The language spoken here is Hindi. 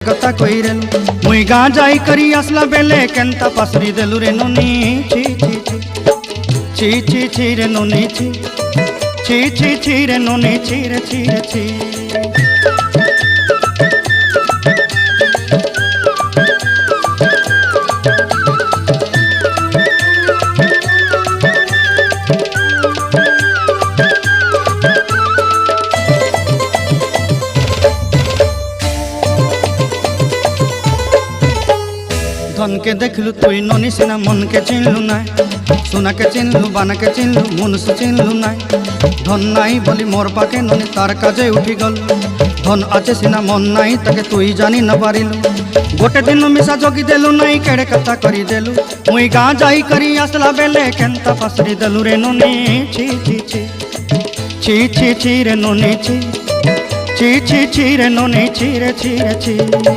कथा कइरे मुई गाँ जाई करी आसला बेले केंता पासरी देलु रे नोनी छी छी छी छी छी रे नोनी छी छी छी छी रे नोनी छी रे छी रे छी। धन के देखलु तुई नोनी सिना मन के चिन्हलु नाय सोना के चिन्हलु बाना के चिन्हलु मनुष्य चिन्हलु नाय धन नाई बोली मोर पाके नोनी तार काजे उठी गल धन आचे सिना मन नाई ताके तुई जानी न पारिलु गोटे दिन मिसा जोगी देलु नाई केड़े कथा करी देलु मुई गाँ जाई करी आसला बेले केंता पासरी देलु रे नोनी छी छी छी छी छी छी रे नोनी छी छी छी छी रे नोनी छी रे छी रे छी।